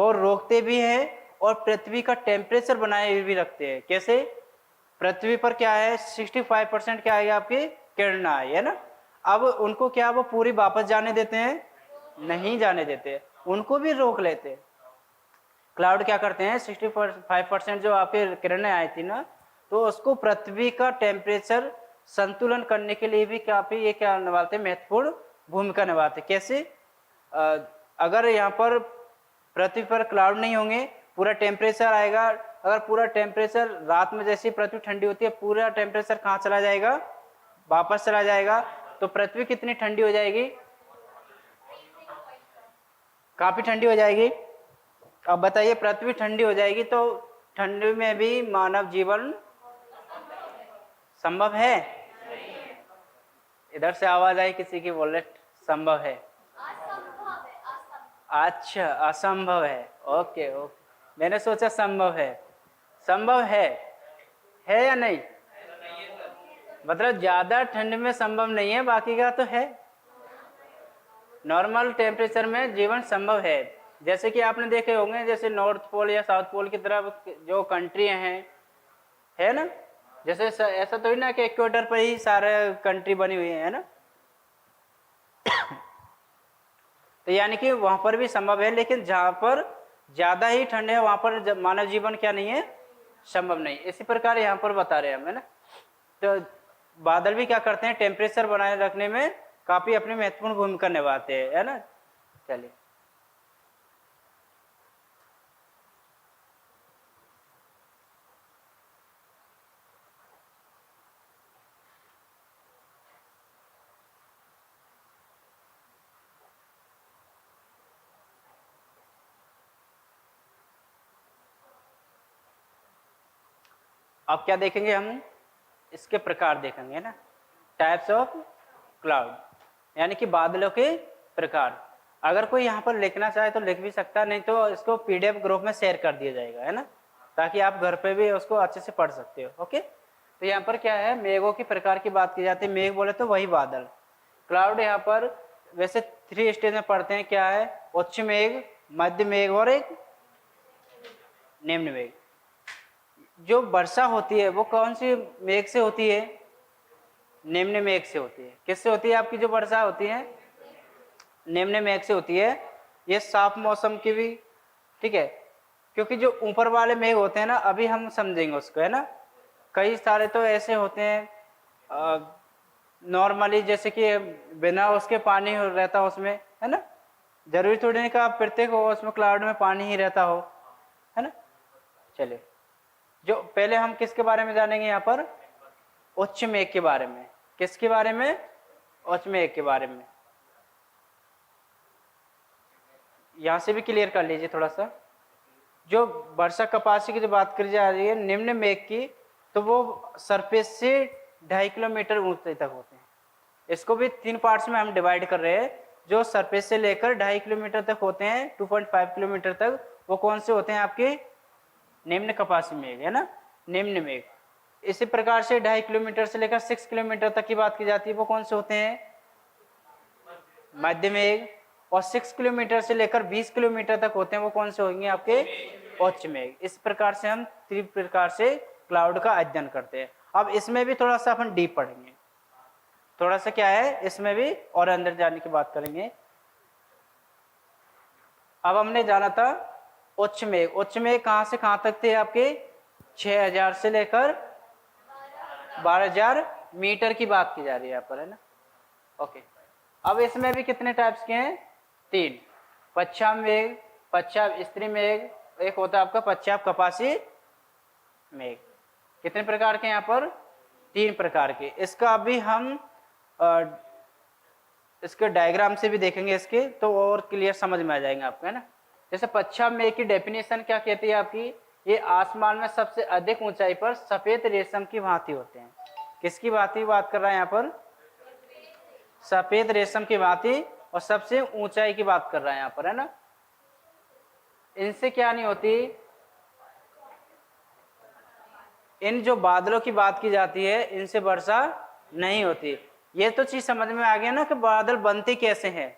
और रोकते भी हैं और पृथ्वी का टेम्परेचर बनाए भी रखते हैं। कैसे? पृथ्वी पर क्या है 65% क्या है आपकी किरणें आई है ना। अब उनको क्या वो पूरी वापस जाने देते हैं? नहीं जाने देते, उनको भी रोक लेते हैं। क्लाउड क्या करते हैं 65% जो आपके किरणें आई थी ना, तो उसको पृथ्वी का टेम्परेचर संतुलन करने के लिए भी काफी ये क्या निभाते हैं, महत्वपूर्ण भूमिका निभाते। कैसे? अगर यहाँ पर पृथ्वी पर क्लाउड नहीं होंगे, पूरा टेम्परेचर आएगा। अगर पूरा टेम्परेचर रात में जैसी पृथ्वी ठंडी होती है, पूरा टेम्परेचर कहाँ चला जाएगा? वापस चला जाएगा। तो पृथ्वी कितनी ठंडी हो जाएगी? काफी ठंडी हो जाएगी। अब बताइए, पृथ्वी ठंडी हो जाएगी तो ठंडी में भी मानव जीवन संभव है? इधर से आवाज आई किसी की, बोल रहे संभव है। अच्छा, असंभव है। ओके ओके, मैंने सोचा संभव है। संभव है या नहीं? मतलब ज्यादा ठंड में संभव नहीं है, बाकी का तो है। नॉर्मल टेम्परेचर में जीवन संभव है। जैसे कि आपने देखे होंगे, जैसे नॉर्थ पोल या साउथ पोल की तरफ जो कंट्री हैं, है ना, जैसे ऐसा तो ही ना कि इक्वेटर पर ही सारे कंट्री बनी हुई है ना। तो यानी कि वहां पर भी संभव है, लेकिन जहां पर ज्यादा ही ठंड है वहां पर मानव जीवन क्या नहीं है? संभव नहीं। इसी प्रकार यहाँ पर बता रहे हैं हम, है ना। तो बादल भी क्या करते हैं? टेम्परेचर बनाए रखने में काफी अपनी महत्वपूर्ण भूमिका निभाते हैं, है ना। चलिए, अब क्या देखेंगे हम? इसके प्रकार देखेंगे ना, टाइप्स ऑफ क्लाउड, यानी कि बादलों के प्रकार। अगर कोई यहाँ पर लिखना चाहे तो लिख भी सकता है, नहीं तो इसको पीडीएफ ग्रुप में शेयर कर दिया जाएगा, है ना, ताकि आप घर पे भी उसको अच्छे से पढ़ सकते हो। ओके, तो यहाँ पर क्या है, मेघों की प्रकार की बात की जाती है। मेघ बोले तो वही बादल। क्लाउड यहाँ पर वैसे 3 स्टेज में पढ़ते हैं। क्या है? उच्च मेघ, मध्य मेघ और एक निम्न मेघ। जो वर्षा होती है वो कौन सी मेघ से होती है? निम्न मेघ से होती है। किससे होती है आपकी जो वर्षा होती है? निम्न मेघ से होती है। ये साफ मौसम की भी, ठीक है, क्योंकि जो ऊपर वाले मेघ होते हैं ना, अभी हम समझेंगे उसको, है ना। कई सारे तो ऐसे होते हैं नॉर्मली, जैसे कि बिना उसके पानी रहता उसमें, है ना। जरूरी थोड़ी नहीं कि आप प्रत्येक हो उसमें क्लाउड में पानी ही रहता हो, है ना। चलिए, जो पहले हम किसके बारे में जानेंगे यहाँ पर? उच्च मेघ के बारे में। किसके बारे में? उच्च मेघ के बारे में। यहाँ से भी क्लियर कर लीजिए थोड़ा सा। जो वर्षा कपासी की जो बात करी जा रही है निम्न मेघ की, तो वो सरफेस से 2.5 किलोमीटर ऊंचाई तक होते हैं। इसको भी 3 पार्ट्स में हम डिवाइड कर रहे हैं। जो सरफेस से लेकर 2.5 किलोमीटर तक होते हैं, 2.5 किलोमीटर तक, वो कौन से होते हैं आपके? निम्न कपासी मेघ, है ना, निम्न मेघ। इसी प्रकार से 2.5 किलोमीटर से लेकर 6 किलोमीटर तक की बात की जाती है, वो कौन से होते हैं? मध्य मेघ। और 6 किलोमीटर से लेकर 20 किलोमीटर तक होते हैं, वो कौन से होंगे आपके? उच्च मेघ। इस प्रकार से हम 3 प्रकार से क्लाउड का अध्ययन करते हैं। अब इसमें भी थोड़ा सा अपन डीप पढ़ेंगे, थोड़ा सा क्या है इसमें भी और अंदर जाने की बात करेंगे। अब हमने जाना था उच्च मेघ। उच्च मेघ कहां से कहां तक थे आपके? 6000 से लेकर 12,000 मीटर की बात की जा रही है यहाँ पर, है ना। ओके, अब इसमें भी कितने टाइप्स के हैं? 3। पश्चाम मेघ, पश्चाम स्त्री मेघ, एक होता है आपका पश्चाम कपासी मेघ। कितने प्रकार के यहाँ पर? 3 प्रकार के। इसका अभी हम इसके डायग्राम से भी देखेंगे इसके, तो और क्लियर समझ में आ जाएंगे आपको, है ना। जैसे पश्चिम मेघ की डेफिनेशन क्या कहती है आपकी? ये आसमान में सबसे अधिक ऊंचाई पर सफेद रेशम की भांति होते हैं। किसकी भांति बात कर रहा है यहाँ पर? सफेद रेशम की भांति, और सबसे ऊंचाई की बात कर रहा है यहाँ पर, है ना। इनसे क्या नहीं होती? इन जो बादलों की बात की जाती है, इनसे वर्षा नहीं होती। ये तो चीज समझ में आ गया ना कि बादल बनते कैसे हैं?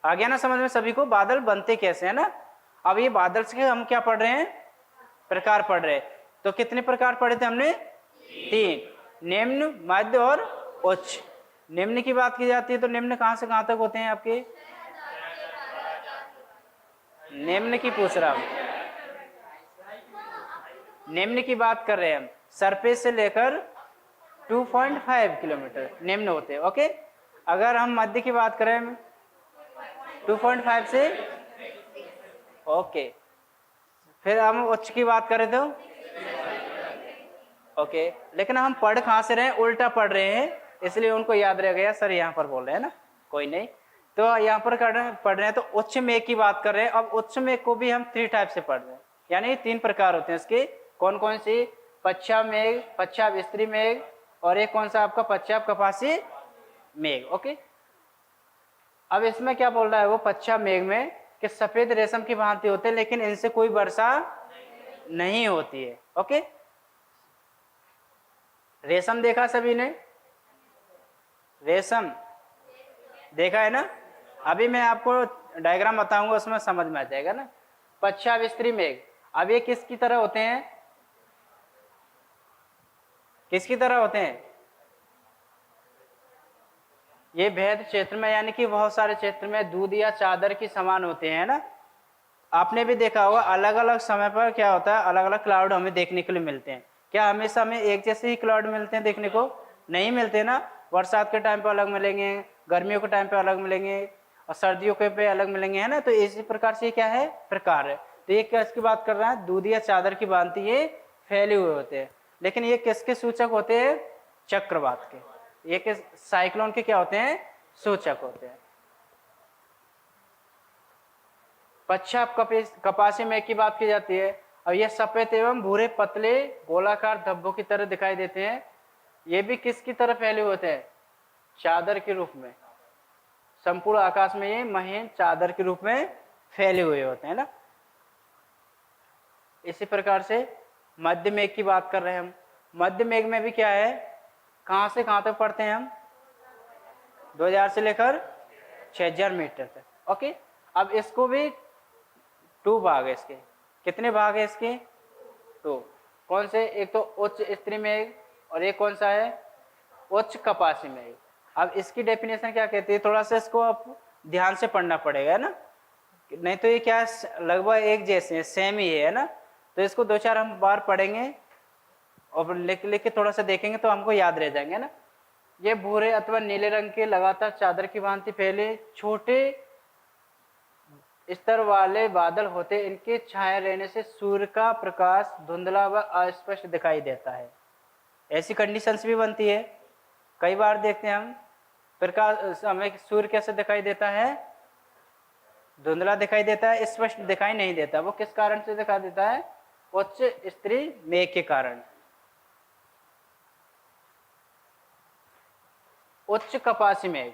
आ गया ना समझ में सभी को, बादल बनते कैसे, है ना। अब ये बादल से हम क्या पढ़ रहे हैं, प्रकार पढ़ रहे हैं। तो कितने प्रकार पढ़े थे हमने, 3, निम्न, मध्य और उच्च। निम्न की बात की जाती है तो निम्न कहां से कहां तक होते हैं आपके, निम्न की पूछ रहा हूं, निम्न की बात कर रहे हैं हम, सरफेस से लेकर 2.5 किलोमीटर निम्न होते हैं। ओके, अगर हम मध्य की बात करें 2.5 से, ओके, फिर हम उच्च की बात करें तो ओके, लेकिन हम पढ़ कहां से रहे हैं, उल्टा पढ़ रहे हैं, इसलिए उनको याद रह गया सर यहाँ पर बोल रहे हैं ना, कोई नहीं। तो यहाँ पर पढ़ रहे हैं तो उच्च मेघ की बात कर रहे हैं। अब उच्च मेघ को भी हम 3 टाइप से पढ़ रहे हैं, यानी 3 प्रकार होते हैं इसके। कौन कौन सी, पश्चाप मेघ, पश्चाप स्त्री मेघ, और एक कौन सा आपका पश्चाप कपासी मेघ। ओके, अब इसमें क्या बोल रहा है वो पश्चाप मेघ में कि सफेद रेशम की भांति होते हैं, लेकिन इनसे कोई वर्षा नहीं होती है। ओके, रेशम देखा सभी ने, रेशम देखा है ना। अभी मैं आपको डायग्राम बताऊंगा, उसमें समझ में आ जाएगा ना। पश्चाप स्त्री मेघ, अब ये किसकी तरह होते हैं, किसकी तरह होते हैं, ये भेद क्षेत्र में, यानी कि बहुत सारे क्षेत्र में दूध या चादर की समान होते हैं ना। आपने भी देखा होगा अलग अलग समय पर क्या होता है, अलग अलग क्लाउड हमें देखने के लिए मिलते हैं। क्या हमेशा हमें एक जैसे ही क्लाउड मिलते हैं देखने को, नहीं मिलते ना। बरसात के टाइम पे अलग मिलेंगे, गर्मियों के टाइम पे अलग मिलेंगे, और सर्दियों के पे अलग मिलेंगे, है ना। तो इसी प्रकार से क्या है, प्रकार है। तो ये क्या इसकी बात कर रहा है, दूध या चादर की भांति ये फैले हुए होते हैं। लेकिन ये किसके सूचक होते हैं, चक्रवात के, ये किस साइक्लोन के क्या होते हैं, सूचक होते हैं। पश्चाप कपासी मेघ की बात की जाती है। और ये सफेद एवं भूरे पतले गोलाकार धब्बों की तरह दिखाई देते हैं। ये भी किसकी तरह फैले होते हैं, चादर के रूप में, संपूर्ण आकाश में ये महीन चादर के रूप में फैले हुए होते हैं ना। इसी प्रकार से मध्य मेघ की बात कर रहे हैं हम। मध्य मेघ में भी क्या है, कहां से कहां तक पढ़ते हैं हम, 2000 से लेकर 6000 मीटर तक। ओके, अब इसको भी 2 भाग है इसके, कितने भाग है इसके, 2। कौन से, एक तो उच्च स्त्री मेघ और एक कौन सा है, उच्च कपासी मेघ। अब इसकी डेफिनेशन क्या कहती है, थोड़ा सा इसको आप ध्यान से पढ़ना पड़ेगा, है ना, नहीं तो ये क्या लगभग एक जैसे है, सेम ही है ना। तो इसको 2-4 हम बार पढ़ेंगे और लिख लिख के थोड़ा सा देखेंगे तो हमको याद रह जाएंगे ना। ये भूरे अथवा नीले रंग के लगातार चादर की भांति फैले छोटे स्तर वाले बादल होते, इनके छाए रहने से सूर्य का प्रकाश धुंधला व अस्पष्ट दिखाई देता है। ऐसी कंडीशंस भी बनती है, कई बार देखते हैं हम प्रकाश, हमें सूर्य कैसे दिखाई देता है, धुंधला दिखाई देता है, स्पष्ट दिखाई नहीं देता। वो किस कारण से दिखाई देता है, उच्च स्त्री मेघ के कारण। उच्च कपासी मेघ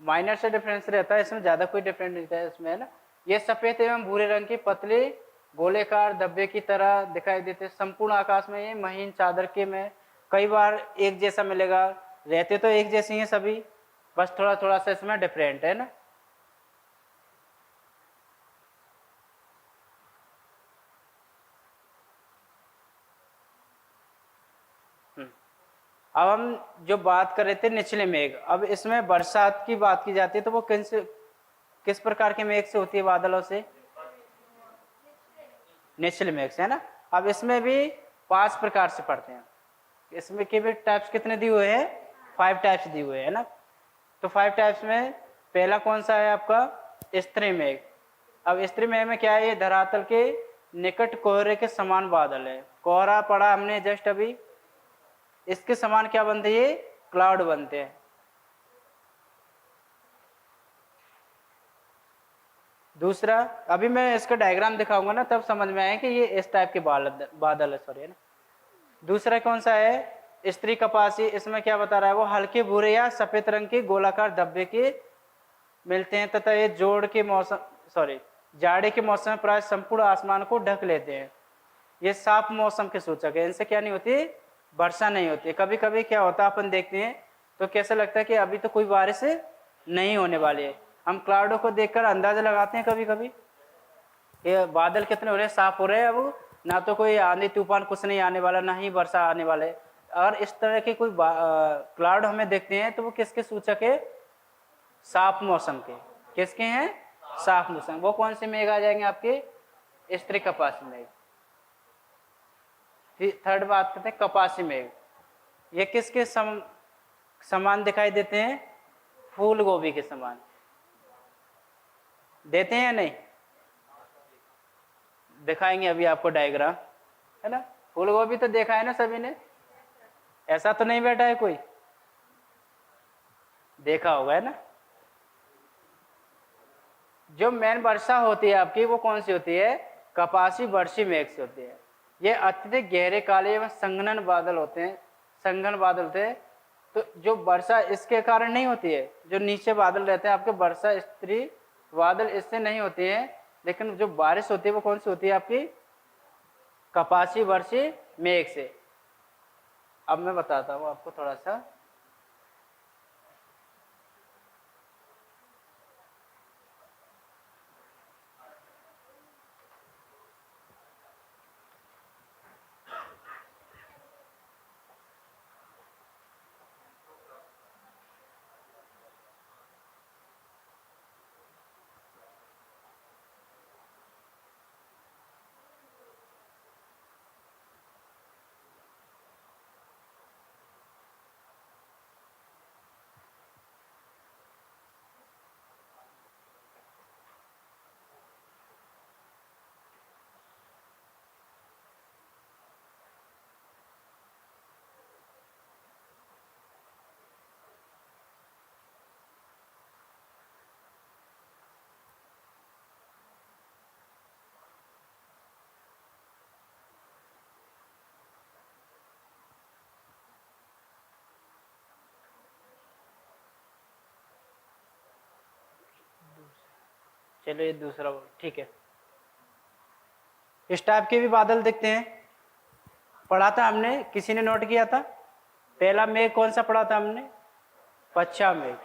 माइनर से डिफरेंस रहता है, इसमें ज्यादा कोई डिफरेंस नहीं रहता है इसमें, है ना। ये सफेद एवं भूरे रंग के पतले गोलेकार धब्बे की तरह दिखाई देते, संपूर्ण आकाश में ये महीन चादर के में कई बार एक जैसा मिलेगा, रहते तो एक जैसे ही हैं सभी, बस थोड़ा थोड़ा सा इसमें डिफरेंट है ना। अब हम जो बात कर रहे थे निचले मेघ, अब इसमें बरसात की बात की जाती है तो वो किस प्रकार के मेघ से होती है, बादलों से, निचले मेघ से, है ना। अब इसमें भी 5 प्रकार से पढ़ते हैं, इसमें के भी टाइप्स कितने दिए हुए हैं, 5 टाइप्स दिए हुए हैं ना। तो 5 टाइप्स में पहला कौन सा है आपका, स्त्री मेघ। अब स्त्री मेघ में क्या है, ये धरातल के निकट कोहरे के समान बादल है, कोहरा पड़ा हमने जस्ट अभी, इसके समान क्या बनते हैं, ये क्लाउड बनते हैं। दूसरा, अभी मैं इसका डायग्राम दिखाऊंगा ना तब समझ में आए कि ये इस टाइप के बादल है, सॉरी, है ना। दूसरा कौन सा है, स्त्री कपासी, इसमें क्या बता रहा है वो, हल्के भूरे या सफेद रंग के गोलाकार धब्बे के मिलते हैं तथा ये जाड़े के मौसम में प्राय संपूर्ण आसमान को ढक लेते हैं। ये साफ मौसम के सूचक है, इनसे क्या नहीं होती, वर्षा नहीं होती। कभी कभी क्या होता है अपन देखते हैं तो कैसा लगता है कि अभी तो कोई बारिश नहीं होने वाली है, हम क्लाउडों को देखकर अंदाजा लगाते हैं कभी कभी ये बादल कितने हो रहे हैं, साफ हो रहे हैं, अब ना तो कोई आंधी तूफान कुछ नहीं आने वाला, ना ही वर्षा आने वाले। और इस तरह के कोई क्लाउड हमें देखते हैं तो वो किसके सूचक है? साफ मौसम के। किसके हैं? साफ मौसम। वो कौन से मेघ आ जाएंगे आपके? स्त्री कपासी मेघ। थर्ड बात करते हैं कपासी मेघ। ये किसके समान दिखाई देते हैं? फूल गोभी के समान देते हैं या नहीं? दिखाएंगे अभी आपको डायग्राम, है ना। फूल गोभी तो देखा है ना सभी ने, ऐसा तो नहीं बैठा है कोई, देखा होगा, है ना। जो मेन वर्षा होती है आपकी वो कौन सी होती है? कपासी वर्षी मेघ से होती है। ये अत्यधिक गहरे काले एवं संघनन बादल होते हैं, संघन बादल होते हैं। तो जो वर्षा इसके कारण नहीं होती है, जो नीचे बादल रहते हैं आपके वर्षा स्त्री बादल, इससे नहीं होती है। लेकिन जो बारिश होती है वो कौन सी होती है आपकी? कपासी वर्षी मेघ से। अब मैं बताता हूँ आपको थोड़ा सा। चलो ये दूसरा, ठीक है। इस टाइप के भी बादल दिखते हैं, पढ़ा था हमने, किसी ने नोट किया था? पहला मेघ कौन सा पढ़ा था हमने? पच्छा मेघ।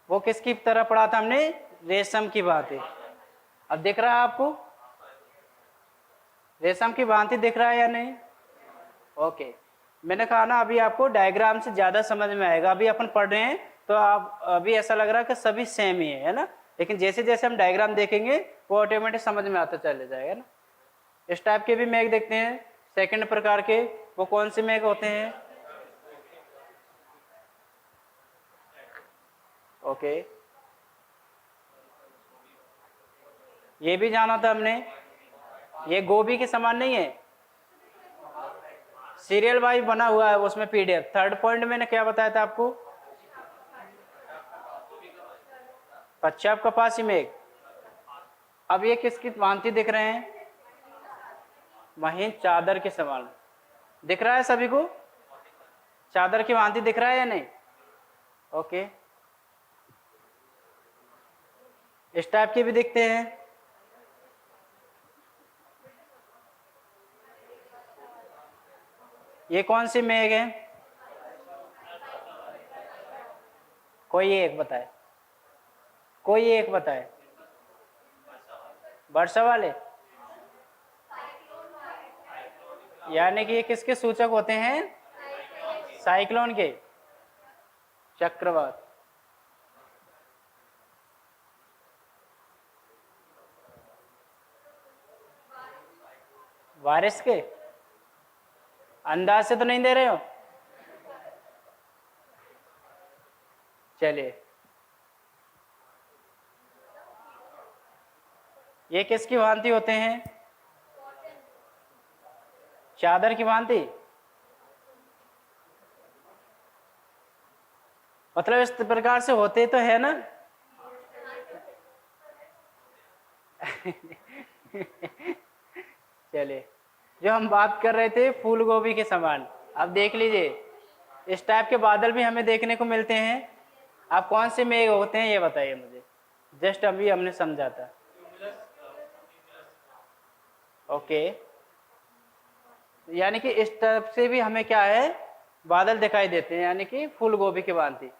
वो किसकी तरह पढ़ा था हमने? रेशम की भांति। अब दिख रहा है आपको? रेशम की भांति दिख रहा है या नहीं? ओके। मैंने कहा ना अभी आपको डायग्राम से ज्यादा समझ में आएगा। अभी अपन पढ़ रहे हैं तो आप अभी ऐसा लग रहा है कि सभी सेम ही है ना। लेकिन जैसे जैसे हम डायग्राम देखेंगे वो ऑटोमेटिक समझ में आता चले जाएगा ना। इस टाइप के भी मेघ देखते हैं। सेकंड प्रकार के वो कौन से मेघ होते हैं? ओके, ये भी जाना था हमने। ये गोभी के समान नहीं है, सीरियल वाइज बना हुआ है उसमें पीडीएफ। थर्ड पॉइंट मैंने क्या बताया था आपको? पश्चाप कपासी मेघ। अब ये किसकी भांति दिख रहे हैं? महीन चादर के समान दिख रहा है सभी को? चादर की भांति दिख रहा है या नहीं? ओके, इस टाइप के भी दिखते हैं। ये कौन सी मेघ है? कोई एक बताए, कोई एक बताए। वर्षा वाले, यानी कि ये किसके सूचक होते हैं? साइक्लोन के, चक्रवात। बारिश के अंदाज से तो नहीं दे रहे हो? चलिए, ये किसकी भांति होते हैं? चादर की भांति। मतलब इस प्रकार से होते तो है ना। चलिए, जो हम बात कर रहे थे फूल गोभी के समान, अब देख लीजिए इस टाइप के बादल भी हमें देखने को मिलते हैं। आप कौन से मेघ होते हैं ये बताइए मुझे, जस्ट अभी हमने समझा था। ओके, यानी कि इस तरफ से भी हमें क्या है? बादल दिखाई देते हैं, यानी कि फूल गोभी की भांति।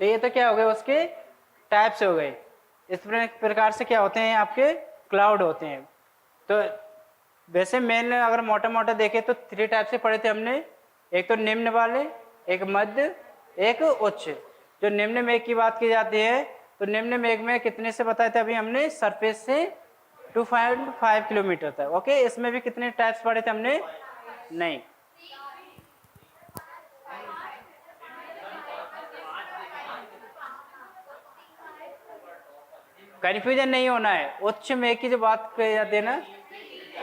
तो ये तो क्या हो गए उसके टाइप्स हो गए। इस प्रकार से क्या होते हैं आपके क्लाउड होते हैं। तो वैसे मेन अगर मोटा मोटा देखें तो 3 टाइप से पढ़े थे हमने, एक तो निम्न वाले, एक मध्य, एक उच्च। जो निम्न मेघ की बात की जाती है तो निम्न मेघ में कितने से बताए थे अभी हमने, सरफेस से 2.5 किलोमीटर तक। ओके, इसमें भी कितने टाइप्स पढ़े थे हमने, नहीं, कन्फ्यूजन नहीं होना है। उच्च मेघ की जो बात की जाती है ना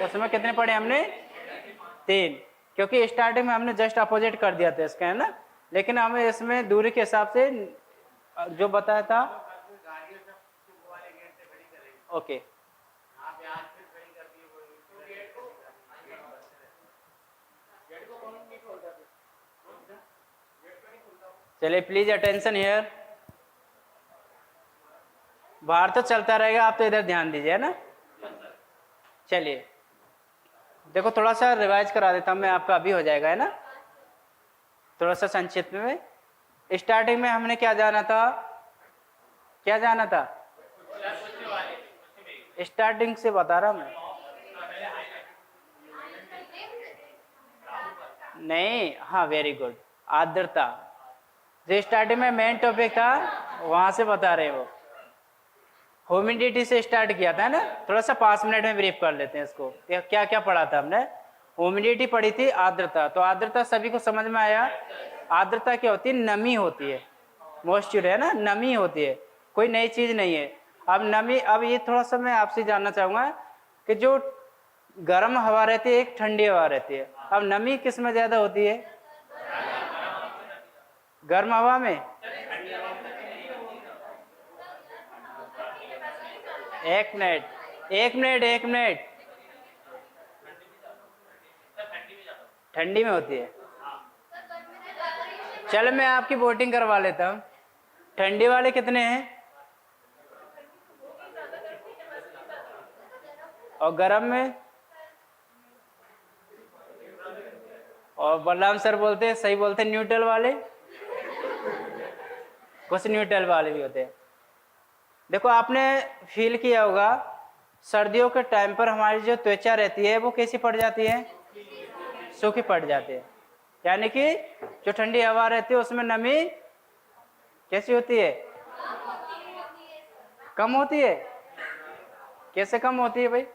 उसमें कितने पढ़े हमने, 3, क्योंकि स्टार्टिंग में हमने जस्ट अपोजिट कर दिया था इसका, है ना। लेकिन हमें इसमें दूरी के हिसाब से जो बताया था। ओके, चलिए प्लीज अटेंशन हियर। बाहर तो चलता रहेगा, आप तो इधर ध्यान दीजिए, है ना। चलिए देखो, थोड़ा सा रिवाइज करा देता हूँ मैं आपका, अभी हो जाएगा, है ना। थोड़ा सा संक्षिप्त में, स्टार्टिंग में हमने क्या जाना था, क्या जाना था, स्टार्टिंग से बता रहा हूँ मैं। नहीं, हाँ वेरी गुड, आर्द्रता जो स्टार्टिंग में मेन टॉपिक था वहां से बता रहे वो। ह्यूमिडिटी से स्टार्ट किया था ना, थोड़ा सा 5 मिनट में ब्रीफ कर लेते हैं इसको। क्या क्या पढ़ा था हमने, ह्यूमिडिटी पढ़ी थी, आर्द्रता। तो आर्द्रता सभी को समझ में आया। आर्द्रता क्या होती है, नमी होती है, मॉइस्चर, है ना, नमी होती है, कोई नई चीज नहीं है। अब नमी, अब ये थोड़ा सा मैं आपसे जानना चाहूंगा कि जो गर्म हवा रहती है, एक ठंडी हवा रहती है, अब नमी किस में ज्यादा होती है, गर्म हवा में। एक मिनट, एक मिनट, एक मिनट, ठंडी में होती है। चलो मैं आपकी वोटिंग करवा लेता हूँ, ठंडी वाले कितने हैं और गर्म में। और बलराम सर बोलते हैं, सही बोलते हैं, न्यूट्रल वाले, कुछ न्यूट्रल वाले भी होते हैं। देखो आपने फील किया होगा, सर्दियों के टाइम पर हमारी जो त्वचा रहती है वो कैसी पड़ जाती है, सूखी पड़ जाती है। यानी कि जो ठंडी हवा रहती है उसमें नमी कैसी होती है, कम होती है। कैसे कम होती है भाई,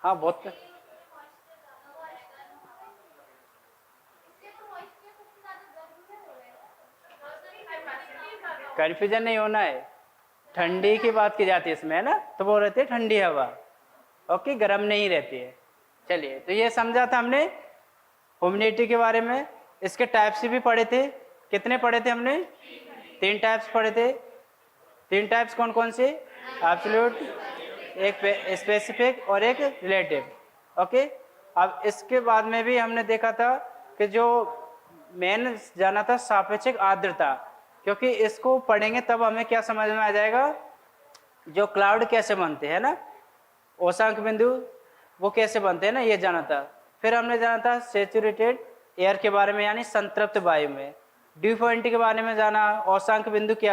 हाँ बहुत कन्फ्यूजन नहीं होना है। ठंडी की बात की जाती है इसमें, है ना, तो वो रहती है ठंडी हवा, ओके, गर्म नहीं रहती है। चलिए, तो ये समझा था हमने ह्यूमिडिटी के बारे में। इसके टाइप्स भी पढ़े थे, कितने पढ़े थे हमने, 3 टाइप्स पढ़े थे। 3 टाइप्स कौन कौन से, एब्सोल्यूट, एक स्पेसिफिक और एक रिलेटिव। ओके, अब इसके बाद में भी हमने देखा था कि जो मेन जाना था सापेक्षिक आर्द्रता, क्योंकि इसको पढ़ेंगे तब हमें क्या समझ में आ जाएगा, जो क्लाउड कैसे बनते हैं ना, औसांक बिंदु वो कैसे बनते हैं ना, ये जाना था। फिर हमने जाना था सैचुरेटेड एयर के बारे में, यानी संतृप्त वायु में। ड्यू पॉइंट के बारे में जाना, औसांक बिंदु क्या